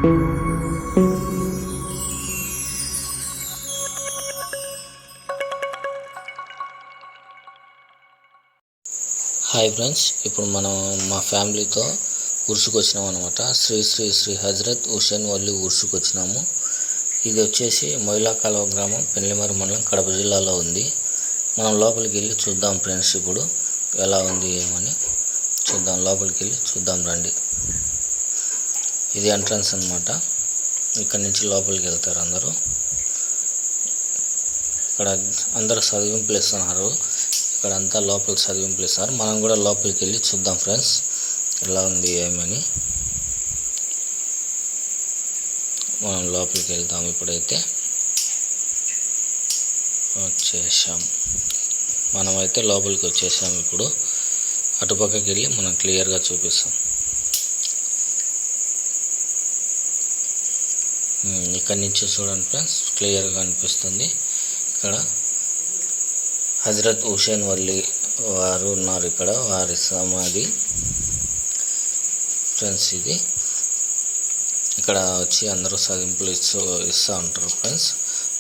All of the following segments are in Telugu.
హాయ్ ఫ్రెండ్స్, ఇప్పుడు మనం మా ఫ్యామిలీతో ఉర్సుకు వచ్చినాము అనమాట. శ్రీ శ్రీ శ్రీ హజరత్ హుసేన్ వల్లి ఉర్సుకు వచ్చినాము. ఇది వచ్చేసి మొయిలా కాలువ గ్రామం, పెళ్లిమర్రి మండలం, కడప జిల్లాలో ఉంది. మనం లోపలికి వెళ్ళి చూద్దాం ఫ్రెండ్స్. ఇప్పుడు ఎలా ఉంది ఏమని చూద్దాం, లోపలికి వెళ్ళి చూద్దాం రండి. ఇది ఎంట్రన్స్ అనమాట. ఇక్కడ నుంచి లోపలికి వెళ్తారు అందరూ. ఇక్కడ అందరూ చదివింపులు ఇస్తున్నారు. ఇక్కడ అంతా లోపల చదివింపులు ఇస్తారు. మనం కూడా లోపలికి వెళ్ళి చూద్దాం ఫ్రెండ్స్ ఎలా ఉంది ఏమని. మనం లోపలికి వెళ్తాం. ఇప్పుడైతే వచ్చేసాం, మనమైతే లోపలికి వచ్చేసాం. ఇప్పుడు అటుపక్కకి వెళ్ళి మనం క్లియర్గా చూపిస్తాం. ఇక్కడ నుంచి చూడండి ఫ్రెండ్స్, క్లియర్గా అనిపిస్తుంది. ఇక్కడ హజరత్ హుసేన్ వల్లి వారు ఉన్నారు. ఇక్కడ వారి సమాధి ఫ్రెండ్స్. ఇది ఇక్కడ వచ్చి అందరూ చదింపులు ఇస్తూ ఉంటారు ఫ్రెండ్స్.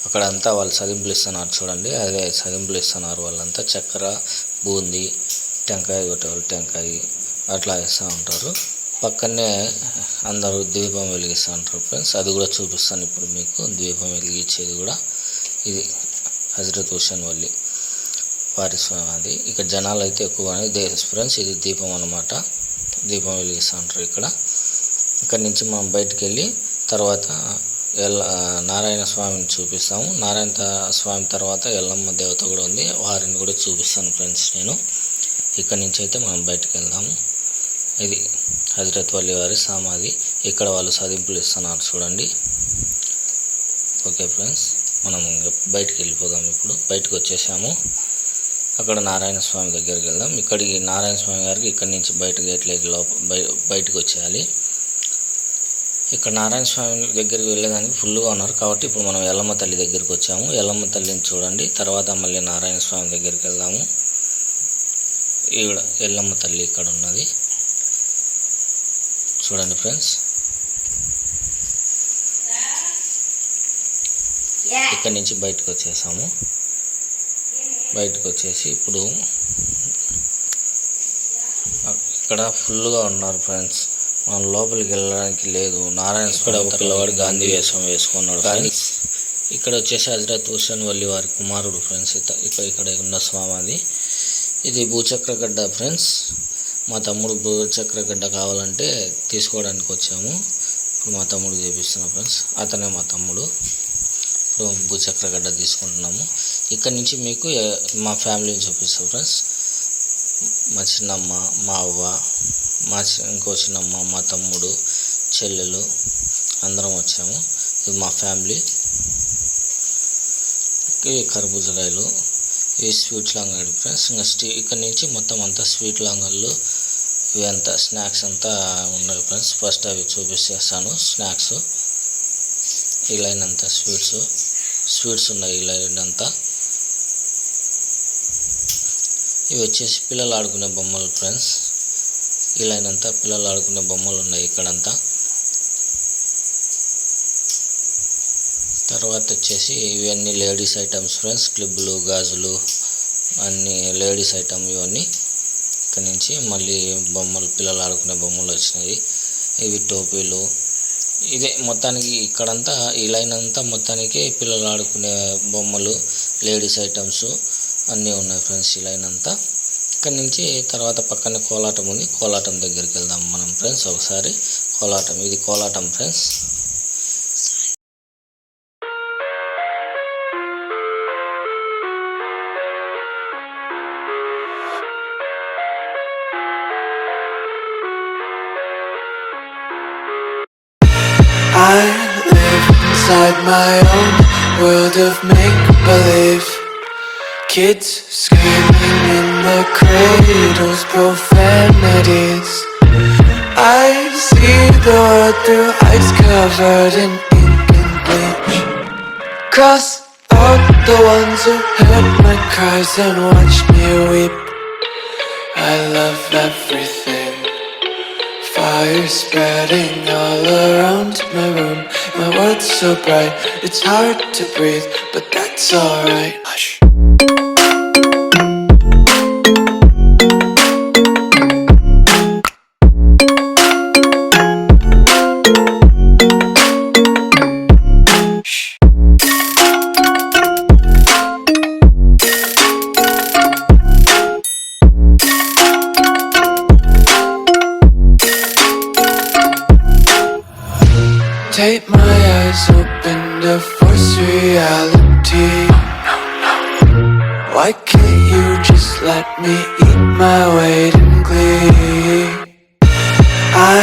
అక్కడ అంతా వాళ్ళు చదింపులు ఇస్తున్నారు చూడండి, అదే చదింపులు ఇస్తున్నారు వాళ్ళంతా. చక్కెర, బూందీ, టెంకాయ కొట్టేవాళ్ళు టెంకాయ అట్లా ఇస్తూ ఉంటారు. పక్కనే అందరూ దీపం వెలిగిస్తూ ఉంటారు ఫ్రెండ్స్. అది కూడా చూపిస్తాను ఇప్పుడు మీకు, దీపం వెలిగించేది కూడా. ఇది హజరత్ హుసేన్ వల్లి వారి సమాధి. ఇక్కడ జనాలు అయితే ఎక్కువగానే ఫ్రెండ్స్. ఇది దీపం అన్నమాట, దీపం వెలిగిస్తూ ఉంటారు ఇక్కడ. ఇక్కడ నుంచి మనం బయటికి వెళ్ళి తర్వాత నారాయణ స్వామిని చూపిస్తాము. నారాయణ స్వామి తర్వాత ఎల్లమ్మ దేవత కూడా ఉంది, వారిని కూడా చూపిస్తాను ఫ్రెండ్స్ నేను. ఇక్కడ నుంచి అయితే మనం బయటికి వెళ్దాము. ఇది హజరత్ వల్లి వారి సమాధి. ఇక్కడ వాళ్ళు చదింపులు ఇస్తున్నారు చూడండి. ఓకే ఫ్రెండ్స్, మనం బయటికి వెళ్ళిపోదాం. ఇప్పుడు బయటకు వచ్చేసాము. అక్కడ నారాయణ స్వామి దగ్గరికి వెళ్దాం. ఇక్కడికి నారాయణ స్వామి గారికి ఇక్కడ నుంచి బయట గేట్లోకి బయటకు వచ్చేయాలి. ఇక్కడ నారాయణ స్వామి దగ్గరికి వెళ్ళేదానికి ఫుల్గా ఉన్నారు కాబట్టి ఇప్పుడు మనం ఎల్లమ్మ తల్లి దగ్గరికి వచ్చాము. ఎల్లమ్మ తల్లిని చూడండి, తర్వాత మళ్ళీ నారాయణ స్వామి దగ్గరికి వెళ్దాము. ఈవిడ ఎల్లమ్మ తల్లి ఇక్కడ ఉన్నది చూడండి ఫ్రెండ్స్. ఇక్కడ నుంచి బయటకు వచ్చేసాము. బయటకు వచ్చేసి ఇప్పుడు ఇక్కడ ఫుల్గా ఉన్నారు ఫ్రెండ్స్. మనం లోపలికి వెళ్ళడానికి లేదు. నారాయణ స్వామి ఒక పిల్లవాడు గాంధీ వేషం వేసుకున్నాడు. కానీ ఇక్కడ వచ్చేసి హజరత్ హుసేన్ వల్లి వారి కుమారుడు ఫ్రెండ్స్. ఇక్కడ ఉన్న స్వామి. ఇది భూచక్రగడ్డ ఫ్రెండ్స్. మా తమ్ముడు భూచక్రగడ్డ కావాలంటే తీసుకోవడానికి వచ్చాము. ఇప్పుడు మా తమ్ముడు చూపిస్తున్నాం ఫ్రెండ్స్, అతనే మా తమ్ముడు. ఇప్పుడు భూచక్రగడ్డ తీసుకుంటున్నాము. ఇక్కడ నుంచి మీకు మా ఫ్యామిలీని చూపిస్తాం ఫ్రెండ్స్. మా చిన్నమ్మ, మా అవ్వ, ఇంకో చిన్నమ్మ, మా తమ్ముడు, చెల్లెలు అందరం వచ్చాము. ఇది మా ఫ్యామిలీ. కర్బూజకాయలు, ఇవి స్వీట్ల అంగడి ఫ్రెండ్స్. ఇంకా ఇక్కడ నుంచి మొత్తం అంతా స్వీట్ల అంగళ్ళు, ఇవి అంతా స్నాక్స్ అంతా ఉన్నాయి ఫ్రెండ్స్. ఫస్ట్ అవి చూపిస్తాను స్నాక్స్. ఈ లైన్ అంతా స్వీట్స్ ఉన్నాయి. ఈ లైన్ అంతా ఇవి వచ్చేసి పిల్లలు ఆడుకునే బొమ్మలు ఫ్రెండ్స్. ఈ లైన్ అంతా పిల్లలు ఆడుకునే బొమ్మలు ఉన్నాయి ఇక్కడంతా. తర్వాత వచ్చేసి ఇవన్నీ లేడీస్ ఐటమ్స్ ఫ్రెండ్స్. క్లిబ్బులు, గాజులు అన్నీ లేడీస్ ఐటమ్ ఇవన్నీ. ఇక్కడ నుంచి మళ్ళీ బొమ్మలు, పిల్లలు ఆడుకునే బొమ్మలు వచ్చినాయి. ఇవి టోపీలు. ఇదే మొత్తానికి ఇక్కడంతా ఈ లైన్ అంతా మొత్తానికి పిల్లలు ఆడుకునే బొమ్మలు, లేడీస్ ఐటమ్స్ అన్నీ ఉన్నాయి ఫ్రెండ్స్ ఈ లైన్ అంతా. ఇక్కడ నుంచి తర్వాత పక్కనే కోలాటం ఉంది. కోలాటం దగ్గరికి వెళ్దాం మనం ఫ్రెండ్స్ ఒకసారి. కోలాటం, ఇది కోలాటం friends. I live inside my own world of make-believe. Kids screaming in the cradles, profanities. I see the world through ice covered in ink and bleach. Cross out the ones who heard my cries and watched me weep. I love everything. Fire spreading all around my room. My world's so bright, it's hard to breathe, but that's alright. Hush. Tape my eyes open to force reality. Why can't you just let me eat my weight in glee? I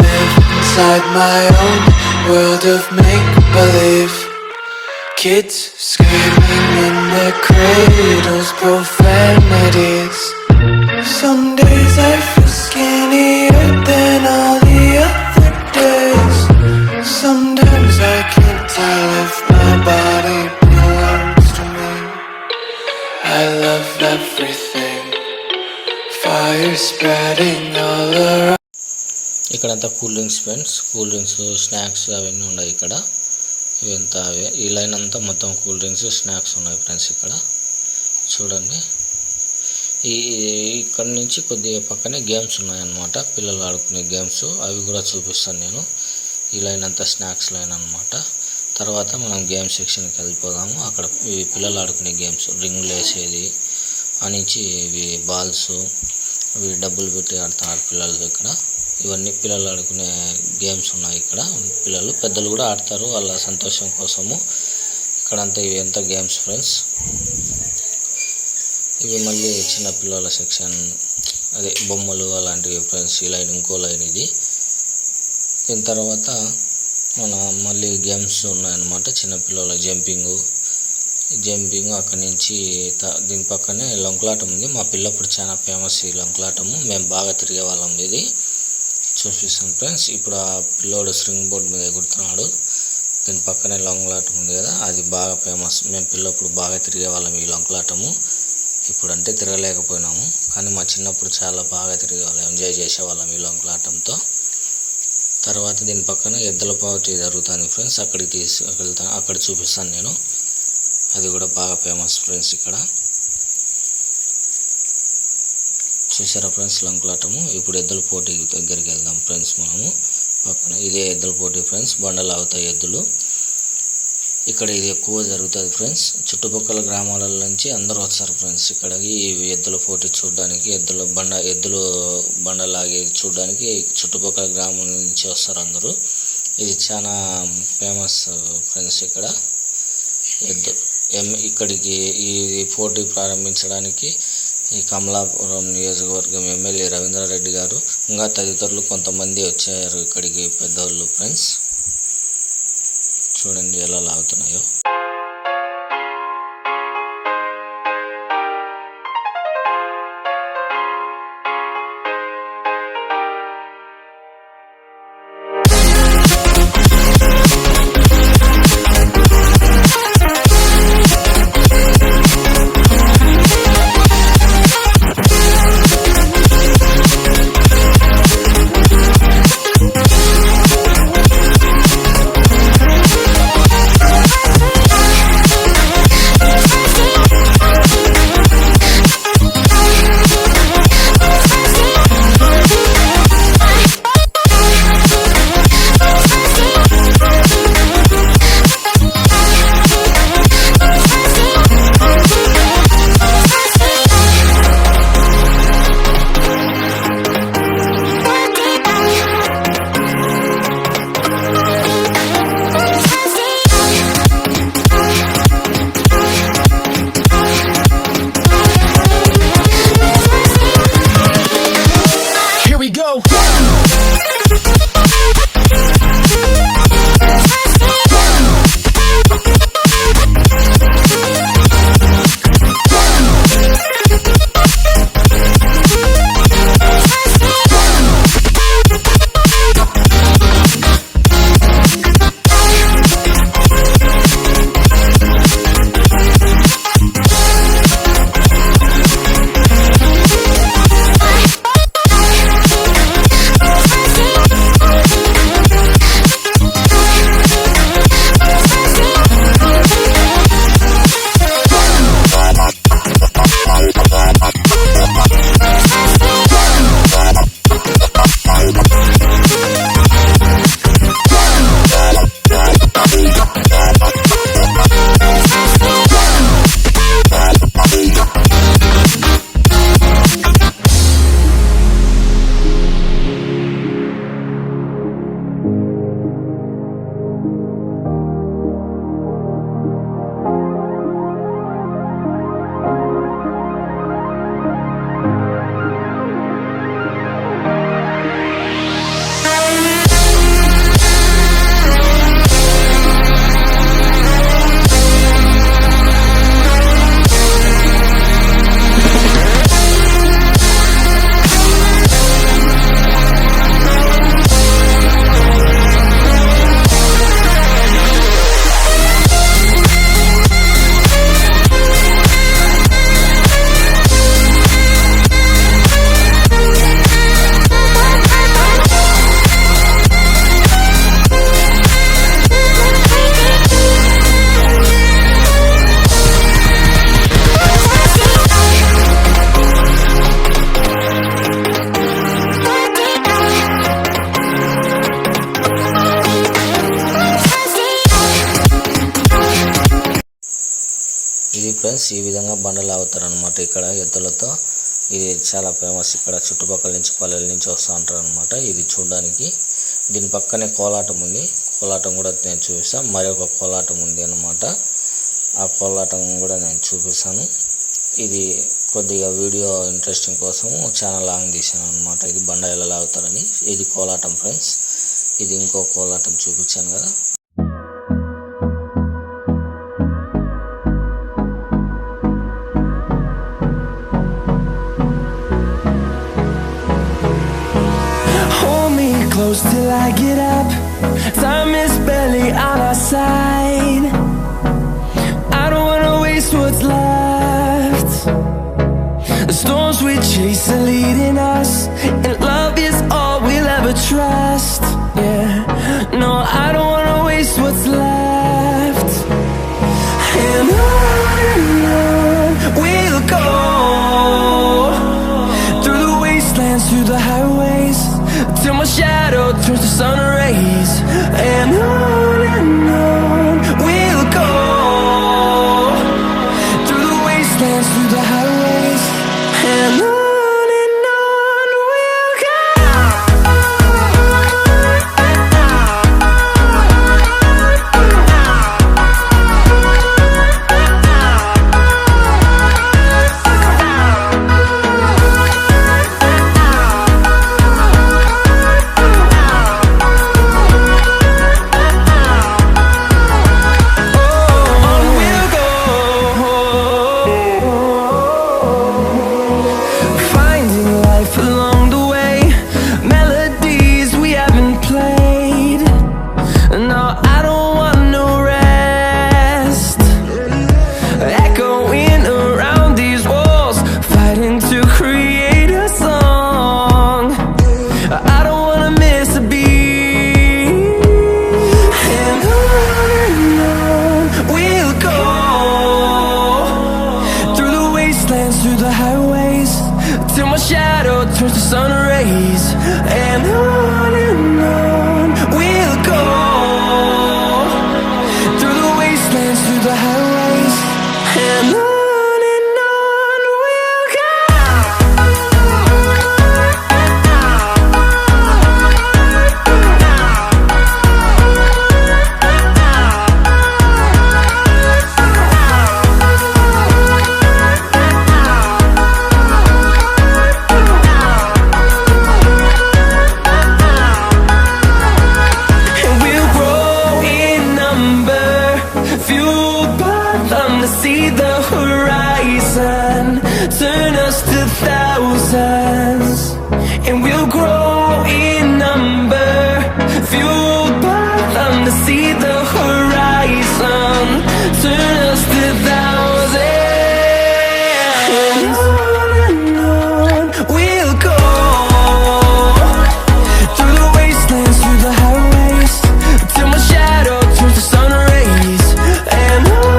live inside my own world of make-believe. Kids screaming in their cradles, profanities. Some days I feel skinnier than all the other days. Sometimes I can't tell if my body belongs to me. I love everything. Fire spreading all around. ఇక్కడంతా cool drinks friends, cool drinks, snacks అవన్నీ ఉన్నాయి ఇక్కడ. ఇవంతా అవే, ఈ లైన్ అంతా మొత్తం కూల్ డ్రింక్స్, స్నాక్స్ ఉన్నాయి ఫ్రెండ్స్. ఇక్కడ చూడండి, ఇక్కడ నుంచి కొద్దిగా పక్కనే గేమ్స్ ఉన్నాయన్నమాట, పిల్లలు ఆడుకునే గేమ్స్. అవి కూడా చూపిస్తాను నేను. ఈ లైన్ అంతా స్నాక్స్ లైన్ అనమాట. తర్వాత మనం గేమ్ సెక్షన్కి వెళ్ళిపోదాము. అక్కడ ఇవి పిల్లలు ఆడుకునే గేమ్స్, రింగులు వేసేది అనించి ఇవి బాల్స్, ఇవి డబ్బులు పెట్టి ఆడుతున్నారు పిల్లలు. ఇక్కడ ఇవన్నీ పిల్లలు ఆడుకునే గేమ్స్ ఉన్నాయి. ఇక్కడ పిల్లలు పెద్దలు కూడా ఆడతారు వాళ్ళ సంతోషం కోసము. ఇక్కడంతా ఇవి ఎంత గేమ్స్ ఫ్రెండ్స్. ఇవి మళ్ళీ చిన్న పిల్లల సెక్షన్, అదే బొమ్మలు అలాంటివి ఫ్రెండ్స్. ఈ లైన్ ఇంకో లైన్ ఇది. దీని తర్వాత మన మళ్ళీ గేమ్స్ ఉన్నాయన్నమాట, చిన్నపిల్లల జంపింగ్. అక్కడి నుంచి దీని పక్కనే లొంకలాటం ఉంది. మా పిల్లప్పుడు చాలా ఫేమస్ ఈ లొంకలాటము, మేము బాగా తిరిగే వాళ్ళం. ఇది చూపిస్తాం ఫ్రెండ్స్. ఇప్పుడు ఆ పిల్లోడు స్ప్రింగ్ బోర్డ్ మీద ఎగురుతున్నాడు. దీని పక్కనే లొంకలాటం ఉంది కదా, అది బాగా ఫేమస్. మేము పిల్లప్పుడు బాగా తిరిగే వాళ్ళం ఈ లొంకలాటము. ఇప్పుడు అంటే తిరగలేకపోయినాము, కానీ మా చిన్నప్పుడు చాలా బాగా తిరిగేవాళ్ళం, ఎంజాయ్ చేసేవాళ్ళం ఈ లొంకలాటంతో. తర్వాత దీని పక్కన ఎద్దుల పోటీ జరుగుతుంది ఫ్రెండ్స్. అక్కడికి వెళ్తాను, అక్కడ చూపిస్తాను నేను. అది కూడా బాగా ఫేమస్ ఫ్రెండ్స్. ఇక్కడ చూసారా ఫ్రెండ్స్ లొంకలాటము. ఇప్పుడు ఎద్దుల పోటీ దగ్గరికి వెళ్దాం ఫ్రెండ్స్. మనము పక్కన ఇదే ఎద్దుల పోటీ ఫ్రెండ్స్. బండలు అవుతాయి ఎద్దులు. ఇక్కడ ఇది ఎక్కువ జరుగుతుంది ఫ్రెండ్స్. చుట్టుపక్కల గ్రామాల నుంచి అందరూ వస్తారు ఫ్రెండ్స్ ఇక్కడికి ఎద్దుల పోటీ చూడడానికి. ఎద్దులు బండ లాగే చూడడానికి చుట్టుపక్కల గ్రామాల నుంచి వస్తారు అందరూ. ఇది చాలా ఫేమస్ ఫ్రెండ్స్. ఇక్కడ ఇక్కడికి ఈ పోటీ ప్రారంభించడానికి ఈ కమలాపురం నియోజకవర్గం ఎమ్మెల్యే రవీంద్రారెడ్డి గారు ఇంకా తదితరులు కొంతమంది వచ్చారు ఇక్కడికి, పెద్దవాళ్ళు ఫ్రెండ్స్. చూడండి ఎలా లాగుతున్నాయో. ఫ్రెండ్స్. ఈ విధంగా బండలు లాగుతారనమాట ఇక్కడ ఎద్దులతో. ఇది చాలా ఫేమస్ ఇక్కడ, చుట్టుపక్కల నుంచి పల్లెల నుంచి వస్తూ ఉంటారు అనమాట ఇది చూడడానికి. దీని పక్కనే కోలాటం ఉంది, కోలాటం కూడా నేను చూపిస్తాను. మరి ఒక కోలాటం ఉంది అన్నమాట, ఆ కోలాటం కూడా నేను చూపిస్తాను. ఇది కొద్దిగా వీడియో ఇంట్రెస్టింగ్ కోసం చాలా లాంగ్ తీసాను అనమాట. ఇది బండ ఎలా లాగుతారని. ఇది కోలాటం ఫ్రెండ్స్. ఇది ఇంకో కోలాటం చూపించాను కదా. Close till I get up. Time is barely on our side. I don't wanna waste what's left. The storms we chase are leading us, and love is all we'll ever trust. Yeah, no, I don't wanna waste what's left. And on we'll go, through the wastelands, through the highways, till my shadow turns to sun rays. And on we'll go, through the wastelands, through the highways. And on we'll go. Through the highways, till my shadow turns to sun rays. And on we'll go, through the wastelands, through the highways. And on we'll go. See the horizon, turn us to thousands, and we'll grow in number, fueled by them to see the horizon, turn us to thousands. And on we'll go, through the wastelands, through the highways, till my shadow turns to sun rays. And on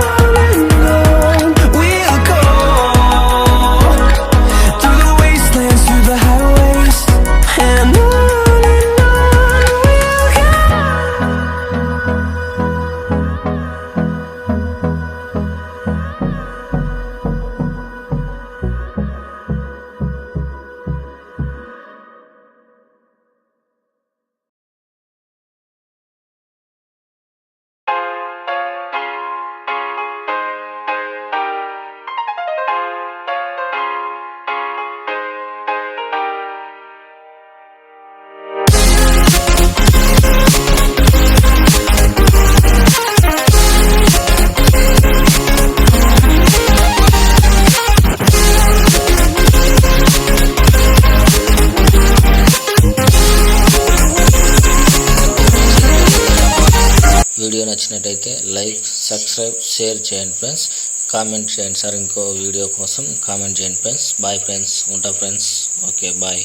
video నచ్చినట్టయితే లైక్, సబ్స్క్రైబ్, షేర్ చేయండి ఫ్రెండ్స్. కామెంట్ చేయండి సార్, ఇంకో వీడియో కోసం కామెంట్ చేయండి ఫ్రెండ్స్. బాయ్ ఫ్రెండ్స్, ఉంటా ఫ్రెండ్స్. Okay bye.